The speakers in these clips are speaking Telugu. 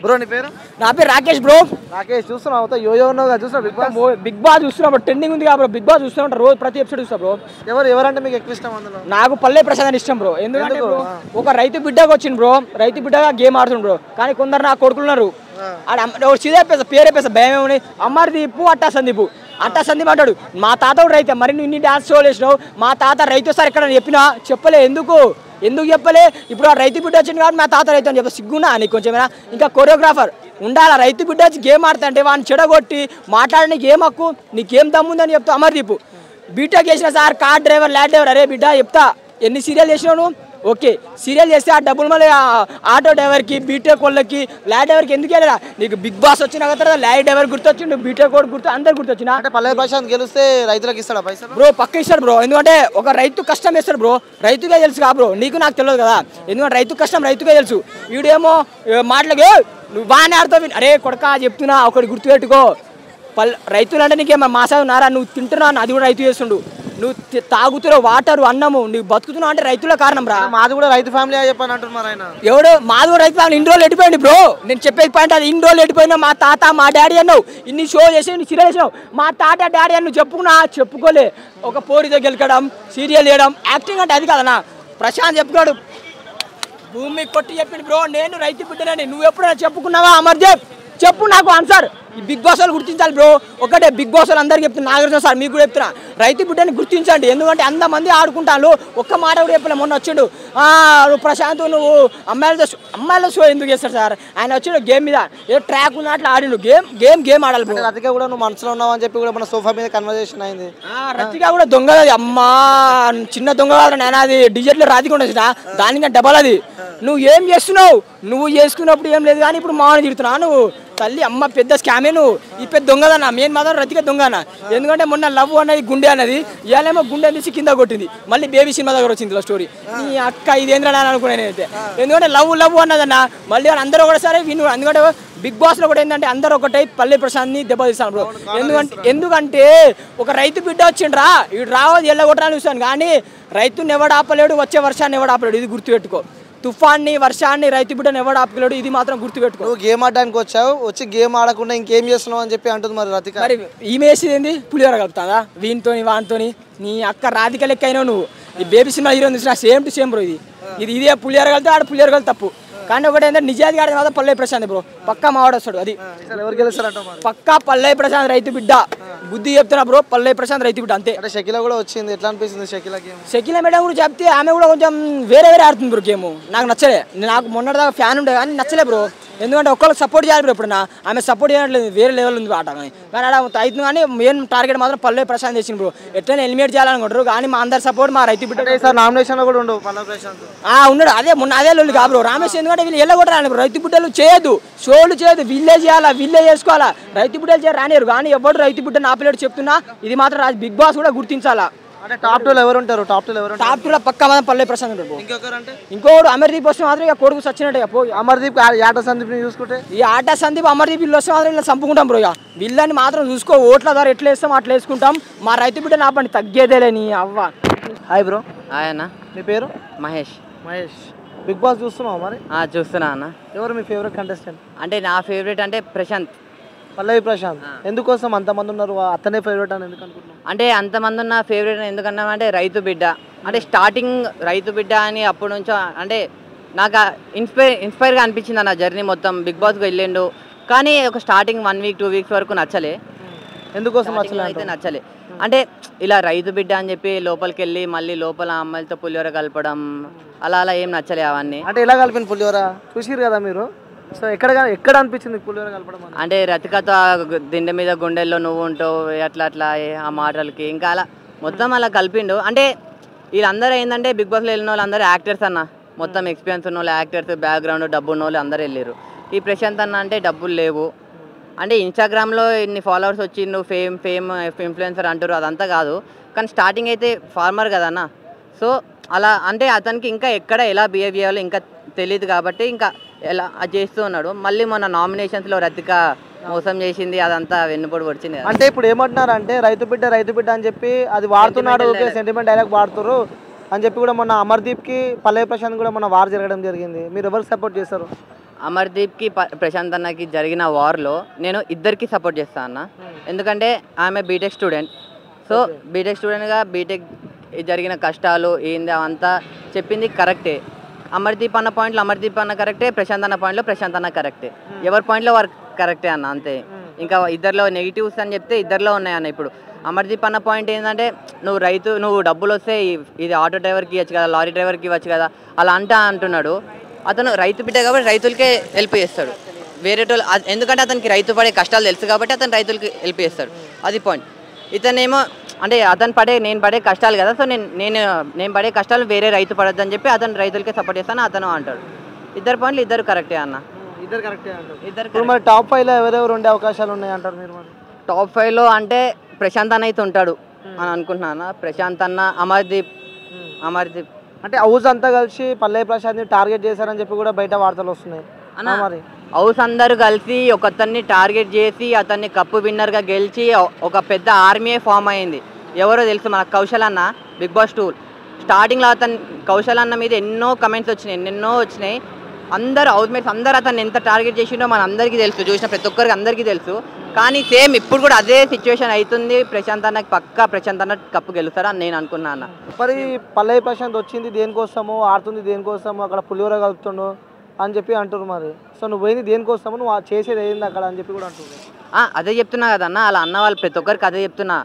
బ్రో నీ పేరు? నా పేరు రాకేష్ బ్రో. రాకేష్ చూస్తున్నావు యోయో ఉన్నావుగా, చూస్తున్నావు బిగ్ బాస్ చూస్తున్నా బ్రో. ట్రెండింగ్ ఉంది బ్రో. బిగ్ బాస్ చూస్తూ ఉంటారు రోజు, ప్రతి ఎపిసోడ్ చూస్తా బ్రో. ఎవరంటే మీకు ఎక్కువ ఇష్టం అందులో? నాకు పల్లె ప్రసాద్ అని ఇష్టం బ్రో. ఎందుకంటే బ్రో ఒక రైతు బిడ్డగా వచ్చింది బ్రో. రైతు బిడ్డగా గేమ్ ఆడుతుంది బ్రో. కానీ కొందరు నా కొడుకులున్నారు, పేరేపేసా భయం ఏమని అమర్దీప్ అట్టా సందీప్ అంటాడు. మా తాత కూడా రైతే, మరి నువ్వు ఇన్ని డాన్స్ షోలు వేసినావు, మా తాత రైతు సార్ ఎక్కడ చెప్పినా చెప్పలే. ఎందుకు చెప్పలే? ఇప్పుడు ఆ రైతు బిడ్డ వచ్చింది కాబట్టి మా తాత రైతు అని చెప్పి సిగ్గున్నా నీకు కొంచెమైనా? ఇంకా కొరియోగ్రాఫర్ ఉండాలా? రైతు బిడ్డ వచ్చి గేమ్ ఆడుతా అంటే వాడిని చెడగొట్టి మాట్లాడడానికి ఏం హక్కు? నీకేం దమ్ముందని చెప్తా. అమర్దీప్ బీటెక్ చేసిన sir, car driver, lad driver. అరే బిడ్డ చెప్తా, ఎన్ని సీరియల్ చేసినావు నువ్వు? ఓకే, సీరియల్ చేస్తే ఆ డబ్బులు మళ్ళీ ఆటో డ్రైవర్కి, బీటెక్ వాళ్ళకి, ల్యాడ్ డ్రైవర్కి ఎందుకు వెళ్ళరా? నీకు బిగ్ బాస్ వచ్చిన తర్వాత ల్యాడ్ డ్రైవర్ గుర్తొచ్చిండు, బీటెక్ కూడా గుర్తు, అందరు గుర్తొచ్చిన. అంటే పల్లె ప్రశాంత్ గెలిస్తే రైతులకు ఇస్తాడా పైసలు? బ్రో పక్క ఇస్తాడు బ్రో. ఎందుకంటే ఒక రైతు కష్టం వేస్తాడు బ్రో. రైతుగా తెలుసు కా బ్రో, నీకు నాకు తెలియదు కదా. ఎందుకంటే రైతు కష్టం రైతుగా తెలుసు. వీడేమో మాటలకి నువ్వు బాగానే ఆడుతావు. అరే కొడకా చెప్తున్నా, ఒకటి గుర్తుపెట్టుకో, రైతులు అంటే నీకేమో మాసాలు నారా, నువ్వు తింటున్నావు అది కూడా రైతు చేస్తుండు. నువ్వు తాగుతున్న వాటర్, అన్నము, నువ్వు బతుకుతున్నావు అంటే రైతుల కారణం రా. మాది కూడా రైతు ఫ్యామిలీ చెప్పని అంటున్నారు ఆయన. ఎవడు మాది కూడా రైతు ఫ్యామిలీ? ఇన్ని రోజులు ఎడిపోయింది బ్రో. నేను చెప్పేది పాయింట్ అది. ఇన్ని రోజులు ఎడిపోయినా మా తాత మా డాడీ అన్నావు, ఇన్ని షో చేసి ఇన్ని సీరియల్ చేసినావు. మా తాత డాడీ అని నువ్వు చెప్పుకోలే. ఒక పోరితో గెలకడం, సీరియల్ చేయడం, యాక్టింగ్ అంటే అది కదనా. ప్రశాంత్ చెప్పుకోడు, భూమి కొట్టి చెప్పింది బ్రో, నేను రైతు బిడ్డనని. నువ్వు ఎప్పుడైనా చెప్పుకున్నావా అమర్దీప్? చెప్పు నాకు ఆన్సర్. ఈ బిగ్ బాస్ వాళ్ళు గుర్తించాలి బ్రో. ఒకటే బిగ్ బాస్ వాళ్ళు అందరికీ చెప్తున్నా, నాగార్జున సార్ మీకు కూడా చెప్తున్నా, రైతు బిడ్డని గుర్తించండి. ఎందుకంటే అంతమంది ఆడుకుంటాను, ఒక్క మాట కూడా చెప్పలే. మొన్న వచ్చిండు ప్రశాంత్, నువ్వు అమ్మాయిల షో ఎందుకు చేస్తాడు సార్? ఆయన వచ్చిండు గేమ్ మీద, ఏదో ట్రాక్ ఉన్న అట్లా ఆడిండు. గేమ్ ఆడాలి బ్రో. రతిక కూడా నువ్వు మనసులో ఉన్నావు అని చెప్పి కూడా మన సోఫా మీద కన్వర్జేషన్ అయింది. రతిక కూడా దొంగది అమ్మా, చిన్న దొంగ కాదు నేను. అది డిజైన్లో రాతికి వచ్చిన దానికంటే డబల్ అది. నువ్వు ఏం చేస్తున్నావు? నువ్వు చేసుకున్నప్పుడు ఏం లేదు, కానీ ఇప్పుడు మామని తిడుతున్నావు నువ్వు. తల్లి అమ్మ పెద్ద స్కామే నువ్వు. ఈ పెద్ద దొంగదన్న మెయిన్ మాత్రం రతిక దొంగన. ఎందుకంటే మొన్న లవ్ అన్నది గుండె అన్నది, ఇవాళేమో గుండె తీసి కింద కొట్టింది. మళ్ళీ బేబీ సినిమా దగ్గర వచ్చింది స్టోరీ. నీ అక్క ఇదేంద్ర అని అనుకున్నాను నేనైతే. ఎందుకంటే లవ్ అన్నదన్న మళ్ళీ అందరూ కూడా సరే విను. ఎందుకంటే బిగ్ బాస్లో కూడా ఏంటంటే అందరూ ఒకటై పల్లె ప్రశాంత్ని దెబ్బతీస్తాను బ్రో. ఎందుకంటే ఒక రైతు బిడ్డ వచ్చిండ్రా, ఇటు రావద్దు ఎల్లగొట్టాలని చూస్తాను, కానీ రైతుని ఎవడు ఆపలేడు, వచ్చే వర్షాన్ని ఎవడు ఆపలేడు. ఇది గుర్తుపెట్టుకో. తుఫాన్ని, వర్షాన్ని, రైతు బిడ్డను ఎవడు ఆపలేడు, ఇది మాత్రం గుర్తుపెట్టుకో. నువ్వు గేమ్ ఆడడానికి వచ్చావు, వచ్చి గేమ్ ఆడకుండా ఇంకేం చేస్తున్నావు అని చెప్పి అంటుంది మరి రతిక. మరి ఈమె వేసేది ఏంది? పులిహోర కలుపుతుందా వీనితోని వానితోని? నీ అక్క రాధిక లెక్క అయినావు నువ్వు. ఈ బేబీ సినిమా హీరోని చూసినా సేమ్ టు సేమ్ బ్రో. ఇదే పులిహోర కలితే ఆడ పులిహోర కలిసి తప్పు. కానీ ఒకటి ఏంటంటే నిజాయితీ ఆడే మాత్రం పల్లె ప్రశాంత్ బ్రో. పక్కా మావాడు వస్తాడు. అది ఎవరు గెలుస్తారంట? పక్కా పల్లె ప్రశాంత్ రైతు బిడ్డ. బుద్ధి చెప్తున్నా బ్రో, పల్లె ప్రశాంత్ రైతు బిడ్డ అంతే. అంటే షకీలా కూడా వచ్చింది, ఎట్లా అనిపిస్తుంది షకీలా గేమ్? షకీలా మేడం కూడా చెప్తే ఆమె కూడా కొంచెం వేరే ఆడుతుంది బ్రో గేమ్. నాకు నచ్చలే. నాకు మొన్నటిదాకా ఫ్యాన్ ఉండే కానీ నచ్చలే బ్రో. ఎందుకంటే ఒక్కరికి సపోర్ట్ చేయాలి బ్రో. ఎప్పుడన్నా ఆమె సపోర్ట్ చేయట్లేదు, వేరే లెవెల్ ఉంది ఆట. కానీ ఆడ అవుతుంది, కానీ మెయిన్ టార్గెట్ మాత్రం పల్లె ప్రశాంత్ చేసింది బ్రో. ఎట్లయినా ఎలిమినేట్ చేయాలనుకుంటారు, కానీ మా అందరి సపోర్ట్ మా రైతు బిడ్డ. సార్ నామినేషన్ కూడా ఉండవు పల్లె ప్రశాంత్ ఉన్నాడు. అదే మొన్న అదే లొల్లి కా బ్రో రామేష్. ఎందుకంటే వీళ్ళు ఎల్లగొట్టాలి బ్రో. రైతు బిడ్డలు చేయొద్దు, షోలు చేయొద్దు, వీళ్ళే చేయాలా, వీళ్ళే చేసుకోవాలా. రైతు బిడ్డలు చేయాలి రానియరు, కానీ ఎవరు రైతు బిడ్డ ఆపలేడు చెప్తున్నా. ఇది మాత్రం బిగ్ బాస్ కూడా గుర్తించాలా. అంటే టాప్ 2 ఎవరు ఉంటారు? టాప్ 2 పక్కా మాత్రం పల్లె ప్రశాంత్ ఉంటాడు. ఇంకొకరు అమర్దీప్ వస్తే మాత్రం ఇక కొడుకు సచ్చినట్టే. అమర్దీప్ ఆట సందీప్ చూసుకుంటే, ఈ ఆట సందీప్ అమర్దీప్ వీళ్ళు వస్తే మాత్రం ఇలా చంపుకుంటాం బ్రో. ఇక వీళ్ళని మాత్రం చూసుకో, ఓట్ల ద్వారా ఎట్లా వేస్తాం అట్లా వేసుకుంటాం. మా రైతు బిడ్డ నాపండి తగ్గేదేలే నీ అవ్వ. Hi bro. హాయ్ అన్న. మీ పేరు? మహేష్. బిగ్ బాస్ చూస్తున్నావు మరి? చూస్తున్నా అన్న. ఎవరు మీ ఫేవరెట్ కంటెస్టెంట్? అంటే నా ఫేవరెట్ అంటే ప్రశాంత్, పల్లవి ప్రశాంత్. ఎందుకోసం అంతమంది ఉన్నారు, అతనే ఫేవరెట్ అని ఎందుకు అనుకుంటున్నావు? అంటే అంతమంది ఉన్న ఫేవరెట్ ఎందుకన్నా అంటే రైతు బిడ్డ. అంటే స్టార్టింగ్ రైతు బిడ్డ అని అప్పటి నుంచో అంటే నాకు ఇన్స్పైర్గా అనిపించింది అన్న జర్నీ మొత్తం. బిగ్ బాస్కి వెళ్ళిండు, కానీ ఒక స్టార్టింగ్ 1 వీక్ 2 వీక్స్ వరకు నచ్చలే. ఎందుకోసం అయితే నచ్చలే అంటే ఇలా రైతు బిడ్డ అని చెప్పి లోపలికి వెళ్ళి మళ్ళీ లోపల అమ్మాయిలతో పులిహోర కలపడం అలా ఏం నచ్చలే అవన్నీ. అంటే ఎలా కలిపిన పులిహోర చూసిరు కదా మీరు? సో ఎక్కడ అనిపించింది పులిహోర కలపడం? అంటే రతికతో దిండె మీద గుండెల్లో నువ్వు ఉంటావు అట్లా ఆ మాటలకి ఇంకా అలా మొత్తం అలా కలిపిండు. అంటే వీళ్ళందరూ ఏంటంటే బిగ్ బాస్లో వెళ్ళిన వాళ్ళు అందరూ యాక్టర్స్ అన్న, మొత్తం ఎక్స్పీరియన్స్ ఉన్న వాళ్ళు యాక్టర్స్, బ్యాక్గ్రౌండ్ డబ్బు ఉన్న వాళ్ళు అందరూ వెళ్ళారు. ఈ ప్రశాంత్ అన్న అంటే డబ్బులు లేవు, అంటే ఇన్స్టాగ్రామ్లో ఇన్ని ఫాలోవర్స్ వచ్చి నువ్వు ఫేమ్ ఇన్ఫ్లుయెన్సర్ అంటారు, అదంతా కాదు. కానీ స్టార్టింగ్ అయితే ఫార్మర్ కదన్న. సో అలా అంటే అతనికి ఇంకా ఎక్కడ ఎలా బిహేవ్ చేయాలో ఇంకా తెలియదు కాబట్టి ఇంకా ఎలా అది చేస్తూ ఉన్నాడు. మళ్ళీ మొన్న నామినేషన్స్లో రతిక మోసం చేసింది, అదంతా వెన్నుపోటు వచ్చింది. అంటే ఇప్పుడు ఏమంటున్నారు అంటే రైతు బిడ్డ అని చెప్పి అది వాడుతున్నాడు, ఓకే సెంటిమెంట్ డైలాగ్ వాడుతున్నారు అని చెప్పి కూడా మొన్న అమర్దీప్కి పల్లవి ప్రశాంత్ కూడా మొన్న వార్ జరగడం జరిగింది. మీరు ఎవరికి సపోర్ట్ చేస్తారు? అమర్దీప్కి ప్రశాంత్ అన్నకి జరిగిన వార్లో నేను ఇద్దరికి సపోర్ట్ చేస్తాను అన్న. ఎందుకంటే ఆమె బీటెక్ స్టూడెంట్. సో బీటెక్ స్టూడెంట్గా బీటెక్ జరిగిన కష్టాలు ఏంది అవంతా చెప్పింది కరెక్టే. అమర్దీప్ అన్న పాయింట్లో అమర్దీప్ అన్న కరెక్టే, ప్రశాంత్ అన్న పాయింట్లో ప్రశాంత్ అన్న కరెక్టే. ఎవరి పాయింట్లో వారు కరెక్టే అన్న, అంతే. ఇంకా ఇద్దరిలో నెగిటివ్స్ అని చెప్తే ఇద్దరిలో ఉన్నాయన్న. ఇప్పుడు అమర్దీప్ అన్న పాయింట్ ఏంటంటే నువ్వు డబ్బులు వస్తే ఇది ఆటో డ్రైవర్కి ఇవ్వచ్చు కదా, లారీ డ్రైవర్కి ఇవ్వచ్చు కదా, అలా అంటున్నాడు. అతను రైతు బిడ్డ కాబట్టి రైతులకే హెల్ప్ చేస్తాడు. వేరే ఎందుకంటే అతనికి రైతు పడే కష్టాలు తెలుసు కాబట్టి అతను రైతులకి హెల్ప్ చేస్తాడు. అది పాయింట్. ఇతనేమో అంటే నేను పడే కష్టాలు కదా, సో నేను పడే కష్టాలు వేరే రైతు పడద్దని చెప్పి అతను రైతులకే సపోర్ట్ చేస్తాను అతను అంటాడు. ఇద్దరు పాయింట్లు ఇద్దరు కరెక్టే అన్న. ఇద్దరు కరెక్టే అంటారు. ఇద్దరు మరి టాప్ 5లో ఎవరెవరు ఉండే అవకాశాలు ఉన్నాయి అంటారు మీరు? మరి టాప్ 5లో అంటే ప్రశాంత్ అన్న అయితే ఉంటాడు అని అనుకుంటున్నాను. ప్రశాంత్ అన్న, అమర్దీప్ అంటే హౌస్ అంతా కలిసి పల్లవి ప్రశాంత్ని టార్గెట్ చేశారని చెప్పి కూడా బయట వార్తలు వస్తున్నాయి అన్న. మరి హౌస్ అందరూ కలిసి ఒకతన్ని టార్గెట్ చేసి అతన్ని కప్పు విన్నర్గా గెలిచి ఒక పెద్ద ఆర్మీ ఫామ్ అయింది. ఎవరో తెలుసు మనకు, కౌశల్ అన్న. బిగ్ బాస్ 2 స్టార్టింగ్లో కౌశల్ అన్న మీద ఎన్నో కమెంట్స్ వచ్చినాయి. అందరు హౌస్మేట్స్ అందరూ అతన్ని ఎంత టార్గెట్ చేసిండో మన అందరికీ తెలుసు, చూసిన ప్రతి ఒక్కరికి అందరికీ తెలుసు. కానీ సేమ్ ఇప్పుడు కూడా అదే సిచ్యువేషన్ అవుతుంది. ప్రశాంత్ అన్నకి పక్కా ప్రశాంత్ అన్న కప్పు గెలుస్తారని నేను అనుకున్నాను. మరి పల్లవి ప్రశాంత్ వచ్చింది దేనికోసము, ఆడుతుంది దేనికోసము, అక్కడ పులిహోర కలుపుతుండు అని చెప్పి అంటారు. మరి సో నువ్వు పోయింది దేనికోసము, నువ్వు చేసేది ఏంది అక్కడ అని చెప్పి కూడా అంటుంది. అదే చెప్తున్నా కదన్న, అలా అన్న వాళ్ళు ప్రతి ఒక్కరికి అదే చెప్తున్నా.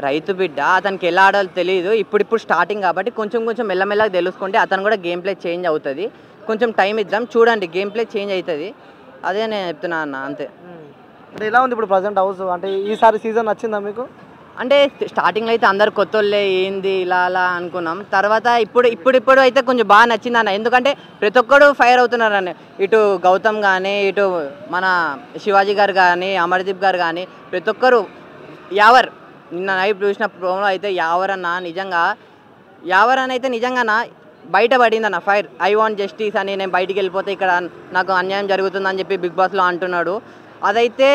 రైతు బిడ్డ, అతనికి ఎలా ఆడాలో తెలియదు. ఇప్పుడు స్టార్టింగ్ కాబట్టి కొంచెం మెల్లమెల్లగా తెలుసుకుంటే అతను కూడా గేమ్ ప్లే చేంజ్ అవుతుంది. కొంచెం టైం ఇద్దాం, చూడండి గేమ్ ప్లే చేంజ్ అవుతుంది. అదే నేను చెప్తున్నా అన్న, అంతే. అంటే ఎలా ఉంది ఇప్పుడు ప్రజెంట్ హౌస్? అంటే ఈసారి సీజన్ నచ్చిందా మీకు? అంటే స్టార్టింగ్లో అయితే అందరు కొత్త వాళ్ళే ఏంది ఇలా అలా అనుకున్నాం. తర్వాత ఇప్పుడు అయితే కొంచెం బాగా నచ్చింది అన్న. ఎందుకంటే ప్రతి ఒక్కరు ఫైర్ అవుతున్నారు అన్న. ఇటు గౌతమ్ కానీ, ఇటు మన శివాజీ గారు కానీ, అమర్దీప్ గారు కానీ, ప్రతి ఒక్కరు నిన్న నైట్ చూసిన ప్రోమోలో అయితే యావర్ అని అయితే నిజంగా బయటపడిందన్న ఫైర్. ఐ వాంట్ జస్టిస్ అని, నేను బయటికి వెళ్ళిపోతే ఇక్కడ నాకు అన్యాయం జరుగుతుందని చెప్పి బిగ్ బాస్లో అంటున్నాడు. అదైతే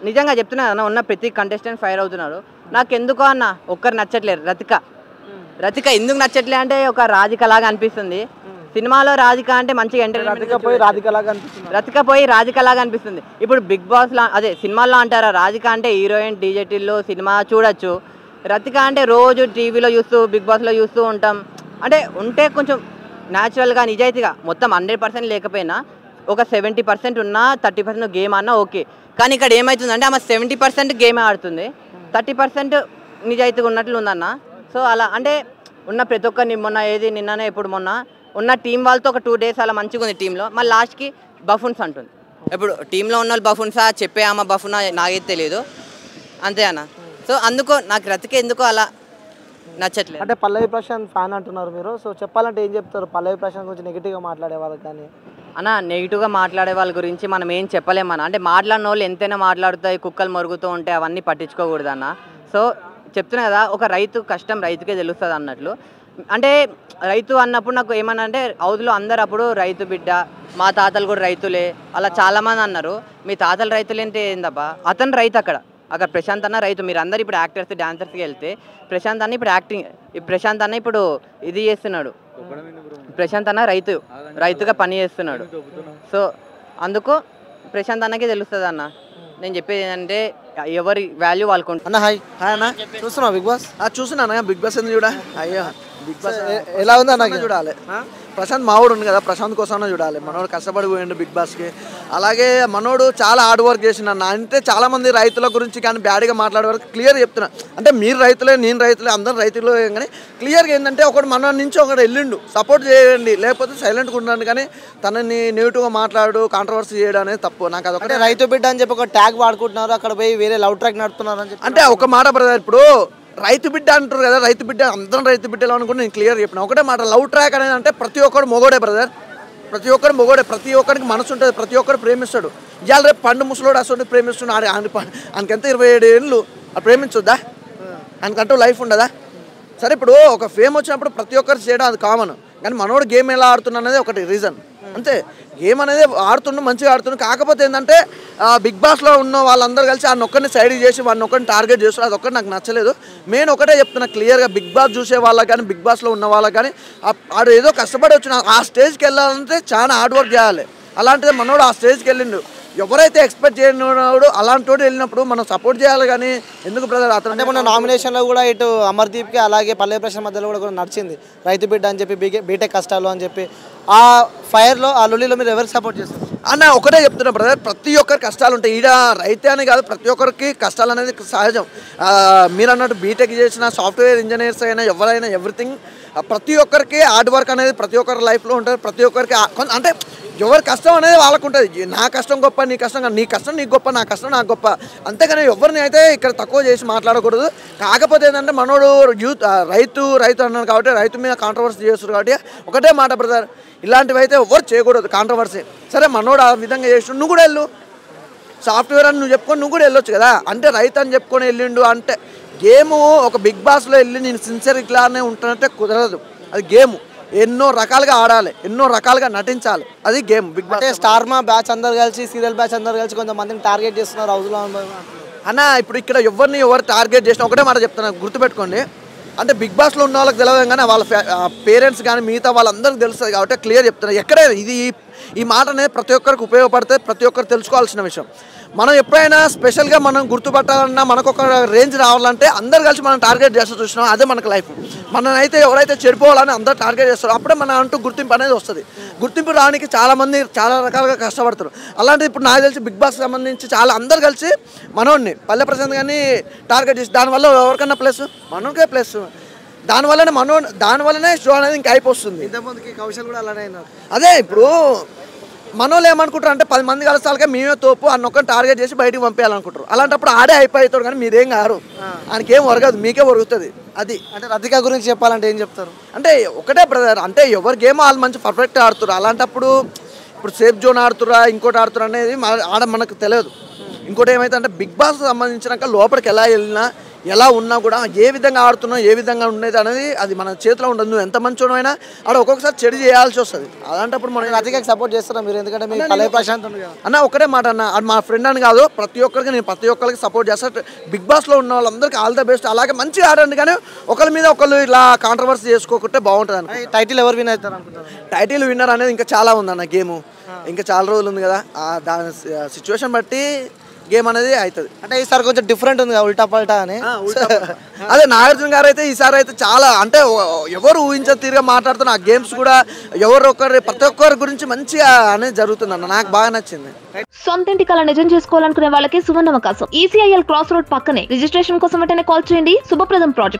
నిజంగా చెప్తున్నా అన్న, ఉన్న ప్రతి కంటెస్టెంట్ ఫైర్ అవుతున్నారు. నాకు ఎందుకో అన్న ఒక్కరు నచ్చట్లేదు. రతిక ఎందుకు నచ్చట్లే అంటే ఒక రాధిక లాగా అనిపిస్తుంది సినిమాలో. రాధిక అంటే మంచిగా రతిక పోయి రాధిక లాగా అనిపిస్తుంది. ఇప్పుడు బిగ్ బాస్ అదే సినిమాల్లో అంటారా, రాధిక అంటే హీరోయిన్, డీజేటీల్లో సినిమా చూడొచ్చు. రతిక అంటే రోజు టీవీలో చూస్తూ, బిగ్ బాస్లో చూస్తూ ఉంటాం. అంటే ఉంటే కొంచెం న్యాచురల్గా నిజాయితీగా, మొత్తం 100% లేకపోయినా ఒక 70% ఉన్నా, 30% గేమ్ అన్నా ఓకే. కానీ ఇక్కడ ఏమవుతుందంటే ఆమె 70% గేమే ఆడుతుంది, 30% నిజాయితీగా ఉన్నట్లు ఉందన్న. సో అలా అంటే ఉన్న ప్రతి ఒక్కరిని నిన్ననే ఎప్పుడు మొన్న ఉన్న టీం వాళ్ళతో ఒక 2 days అలా మంచిగా ఉంది టీంలో. మళ్ళీ లాస్ట్కి బఫున్స్ అంటుంది. ఇప్పుడు టీంలో ఉన్న వాళ్ళు బఫున్సా, చెప్పే ఆమె బఫునా నాకైతే తెలియదు, అంతే అన్న. సో అందుకో నాకు రతిక ఎందుకో అలా నచ్చట్లేదు. అంటే పల్లవి ప్రశాంత్ ఫ్యాన్ అంటున్నారు మీరు. సో చెప్పాలంటే ఏం చెప్తారు పల్లవి ప్రశాంత్ గురించి నెగిటివ్గా మాట్లాడే వాళ్ళకి? కానీ అన్న నెగిటివ్గా మాట్లాడే వాళ్ళ గురించి మనం ఏం చెప్పలేమన్న. అంటే మాట్లాడిన వాళ్ళు ఎంతైనా మాట్లాడుతాయి, కుక్కలు మరుగుతూ ఉంటాయి, అవన్నీ పట్టించుకోకూడదు అన్న. సో చెప్తున్నా కదా, ఒక రైతు కష్టం రైతుకే తెలుస్తుంది అన్నట్లు. అంటే రైతు అన్నప్పుడు నాకు ఏమన్నా అంటే హౌస్లో అందరు అప్పుడు రైతు బిడ్డ, మా తాతలు కూడా రైతులే అలా చాలామంది అన్నారు. మీ తాతలు రైతులేంటే ఏందబ్బా, అతను రైతు. అక్కడ ప్రశాంత్ అన్న రైతు. మీరు అందరు ఇప్పుడు యాక్టర్స్, డాన్సర్స్కి వెళ్తే ప్రశాంత్ అన్న ఇప్పుడు ప్రశాంత్ అన్న ఇప్పుడు ఇది చేస్తున్నాడు. ప్రశాంత్ అన్న రైతుగా పని చేస్తున్నాడు. సో అందుకు ప్రశాంత్ అన్నకే తెలుస్తుంది అన్న. నేను చెప్పేది ఏంటంటే ఎవరి వాల్యూ వాళ్ళకు ఉంటుంది. అన్న హాయ్ అన్న, చూస్తున్నావు బిగ్ బాస్? చూస్తున్నా బిగ్ బాస్ ఎందుకు చూడా? అయ్యో బిగ్ బాస్ ఎలా ఉంది అన్న? చూడాలి. ప్రశాంత్ మావోడు ఉంది కదా, ప్రశాంత్ కోసమే చూడాలి. మనోడు కష్టపడి పోయిండు బిగ్ బాస్కి. అలాగే మనోడు చాలా హార్డ్ వర్క్ చేసిన అన్న. అంటే చాలామంది రైతుల గురించి కానీ బ్యాడ్గా మాట్లాడే వరకు క్లియర్ చెప్తున్నా. అంటే మీరు రైతులే, నేను రైతులే, అందరూ రైతులు. కానీ క్లియర్గా ఏంటంటే ఒకటి మన నుంచి ఒకటి వెళ్ళిండు, సపోర్ట్ చేయండి, లేకపోతే సైలెంట్గా ఉండండి. కానీ తనని నెగిటివ్గా మాట్లాడు, కాంట్రవర్సీ చేయడం అనేది తప్పు. నాకు అదొకటే. రైతు బిడ్డ అని చెప్పి ఒక ట్యాగ్ వాడుకుంటున్నారు, అక్కడ పోయి వేరే లవ్ ట్రాక్ నడుపుతున్నారు అని చెప్పి. అంటే ఒక మాట బ్రదర్, ఇప్పుడు రైతు బిడ్డ అంటారు కదా, రైతు బిడ్డ అందరం రైతు బిడ్డలు అనుకుని నేను క్లియర్ చెప్పిన ఒకటే మాట. లవ్ ట్రాక్ అనేది అంటే ప్రతి ఒక్కడు మొగోడే బ్రదర్, ప్రతి ఒక్కరు మొగోడే. ప్రతి ఒక్కరికి మనసు ఉంటుంది, ప్రతి ఒక్కరు ప్రేమిస్తాడు. ఇవాళ రేపు పండు ముసలోడు అసలు ప్రేమిస్తున్నాడు. ఆయనకి ఎంత 27 ఏళ్ళు అది ప్రేమించొద్దా? ఆయనకంటూ లైఫ్ ఉండదా? సరే ఇప్పుడు ఒక ఫేమ్ వచ్చినప్పుడు ప్రతి ఒక్కరు చేయడం అది కామన్. కానీ మనోడు గేమ్ ఎలా ఆడుతున్నా అనేది ఒకటి రీజన్ అంతే. గేమ్ అనేది ఆడుతుండు, మంచిగా ఆడుతుండు. కాకపోతే ఏంటంటే బిగ్ బాస్లో ఉన్న వాళ్ళందరూ కలిసి ఆయన ఒక్కరిని సైడ్ చేసి వాడిని ఒక్కరిని టార్గెట్ చేస్తారు. అదొక్కటి నాకు నచ్చలేదు. నేను ఒకటే చెప్తున్నా క్లియర్గా, బిగ్ బాస్ చూసే వాళ్ళకి కానీ బిగ్ బాస్లో ఉన్న వాళ్ళకి కానీ ఆడు ఏదో కష్టపడి వచ్చిన ఆ స్టేజ్కి వెళ్ళాలంటే చాలా హార్డ్ వర్క్ చేయాలి. అలాంటిది మనోడు ఆ స్టేజ్కి వెళ్ళిండు. ఎవరైతే ఎక్స్పెక్ట్ చేయనోడు అలాంటి వాడు వెళ్ళినప్పుడు మనం సపోర్ట్ చేయాలి. కానీ ఎందుకు బ్రదర్ అతను అంటే మన నామినేషన్లో కూడా ఇటు అమర్దీప్కి అలాగే పల్లె ప్రశాంత్ మధ్యలో కూడా నడిచింది రైతు బిడ్డ అని చెప్పి బీటెక్ కష్టాలు అని చెప్పి. ఆ ఫైర్లో ఆ లొల్లిలో మీరు ఎవరికి సపోర్ట్ చేస్తారు అన్న? ఒకటే చెప్తున్నా బ్రదర్, ప్రతి ఒక్కరికి కష్టాలు ఉంటాయి. ఈడ రైతే అని కాదు, ప్రతి ఒక్కరికి కష్టాలు అనేది సహజం. మీరు అన్నట్టు బీటెక్ చేసిన సాఫ్ట్వేర్ ఇంజనీర్స్ అయినా ఎవరైనా ఎవ్రీథింగ్ ప్రతి ఒక్కరికి హార్డ్ వర్క్ అనేది ప్రతి ఒక్కరి లైఫ్లో ఉంటుంది. ప్రతి ఒక్కరికి అంటే ఎవరి కష్టం అనేది వాళ్ళకు ఉంటుంది. నా కష్టం గొప్ప, నీ కష్టం నీ కష్టం నీకు గొప్ప, నా కష్టం నాకు గొప్ప, అంతేగాని ఎవరిని అయితే ఇక్కడ తక్కువ చేసి మాట్లాడకూడదు. కాకపోతే ఏంటంటే మనోడు యూత్ రైతు అన్నాడు కాబట్టి రైతు మీద కాంట్రవర్సీ చేస్తారు కాబట్టి ఒకటే మాట బ్రదర్, ఇలాంటివి అయితే ఎవరు చేయకూడదు కాంట్రవర్సీ. సరే మనోడు ఆ విధంగా చేసి నువ్వు కూడా వెళ్ళు, సాఫ్ట్వేర్ అని నువ్వు చెప్పుకొని నువ్వు కూడా వెళ్ళొచ్చు కదా. అంటే రైతు అని చెప్పుకొని వెళ్ళిండు అంటే గేము ఒక బిగ్ బాస్లో వెళ్ళి నేను సిన్సియర్ ఇట్లానే ఉంటానంటే కుదరదు. అది గేమ్, ఎన్నో రకాలుగా ఆడాలి, ఎన్నో రకాలుగా నటించాలి, అది గేమ్. బిగ్ బాస్ స్టార్ మా బ్యాచ్ అందరు కలిసి సీరియల్ బ్యాచ్ అందరు కలిసి కొంతమందిని టార్గెట్ చేస్తున్నారు హౌస్లో అన్న. ఇప్పుడు ఇక్కడ ఎవరు టార్గెట్ చేసినా ఒకటే మాట చెప్తాను, గుర్తుపెట్టుకోండి. అంటే బిగ్ బాస్లో ఉన్న వాళ్ళకి తెలియదు కానీ వాళ్ళ పేరెంట్స్ కానీ మిగతా వాళ్ళందరికీ తెలుస్తుంది కాబట్టి క్లియర్ చెప్తున్నారు. ఎక్కడైనా ఈ మాట అనేది ప్రతి ఒక్కరికి ఉపయోగపడితే ప్రతి ఒక్కరు తెలుసుకోవాల్సిన విషయం. మనం ఎప్పుడైనా స్పెషల్గా మనం గుర్తుపట్టాలన్నా మనకు ఒక రేంజ్ రావాలంటే అందరు కలిసి మనం టార్గెట్ చేస్తూ చూసినాం, అదే మనకు లైఫ్. మననైతే ఎవరైతే చెడిపోవాలని అందరూ టార్గెట్ చేస్తారో అప్పుడే మన అంటూ గుర్తింపు అనేది వస్తుంది. గుర్తింపు రావడానికి చాలామంది చాలా రకాలుగా కష్టపడతారు. అలాంటిది ఇప్పుడు నాకు తెలిసి బిగ్ బాస్కి సంబంధించి చాలా అందరు కలిసి మనోడిని పల్లె ప్రశాంత్ కానీ టార్గెట్ చేసి దానివల్ల ఎవరికన్నా ప్లస్ మనోడికే ప్లస్, దానివల్లనే షో అనేది ఇంకా అయిపోతుంది. ఇంతమందికి కౌశల్ కూడా అలానే అయినారు. అదే ఇప్పుడు మనోళ్ళు ఏమనుకుంటారు అంటే 10 మంది కలిసాలకే మేమే తోపు అన్నొక్కని టార్గెట్ చేసి బయటికి పంపేయాలనుకుంటారు. అలాంటప్పుడు ఆడే అయిపోతాడు కానీ మీరేం కారు, ఆయనకేం ఒరగదు, మీకే ఒరుగుతుంది. అది అంటే రతిక గురించి చెప్పాలంటే ఏం చెప్తారు అంటే ఒకటే బ్రదర్, అంటే ఎవరి గేమ్ వాళ్ళు మంచి పర్ఫెక్ట్ ఆడుతారు. అలాంటప్పుడు ఇప్పుడు సేఫ్ జోన్ ఆడుతురా ఇంకోటి ఆడుతురా అనేది మనకు తెలియదు. ఇంకోటి ఏమైతే అంటే బిగ్ బాస్ సంబంధించినాక లోపలికి ఎలా వెళ్ళినా ఎలా ఉన్నా కూడా ఏ విధంగా ఆడుతున్నావు ఏ విధంగా ఉండేది అనేది అది మన చేతిలో ఉండదు. నువ్వు ఎంత మంచివాడైనా ఆడ ఒక్కొక్కసారి చెడు చేయాల్సి వస్తుంది. అలాంటప్పుడు మనం రతికకి సపోర్ట్ చేస్తారా మీరు? ఎందుకంటే మీ పల్లె ప్రశాంత్ అన్న ఒకటే మాట అన్న, అది మా ఫ్రెండ్ అని కాదు, ప్రతి ఒక్కరికి సపోర్ట్ చేస్తా. బిగ్ బాస్లో ఉన్న వాళ్ళందరికీ ఆల్ ద బెస్ట్. అలాగే మంచిగా ఆడండి కానీ ఒకరి మీద ఒకళ్ళు ఇలా కాంట్రవర్సీ చేసుకోకుంటే బాగుంటుంది అన్న. టైటిల్ ఎవరు విన్ అవుతారు అనుకుంటారు? టైటిల్ విన్నర్ అనేది ఇంకా చాలా ఉందన్న గేమ్, ఇంకా చాలా రోజులు ఉంది కదా, దాని సిచ్యువేషన్ బట్టి గేమ్ అనేది అవుతుంది. అంటే ఈసారి కొంచెం డిఫరెంట్ ఉంది కదా, ఉల్టా పల్టా అని. అదే నాగార్జున గారు అయితే ఈసారి అయితే చాలా అంటే ఎవరు ఊహించే తీరుగా మాట్లాడుతున్న ఆ గేమ్స్ కూడా ప్రతి ఒక్కరి గురించి మంచిగా అనేది జరుగుతుంది అన్న, నాకు బాగా నచ్చింది. సొంతింటి కళ నిజం చేసుకోవాలనుకునే వాళ్ళకి సువర్ణ అవకాశం. ECIL క్రాస్ రోడ్ పక్కనే. రిజిస్ట్రేషన్ కోసం వెంటనే కాల్ చేయండి. శుభప్రదం ప్రాజెక్ట్.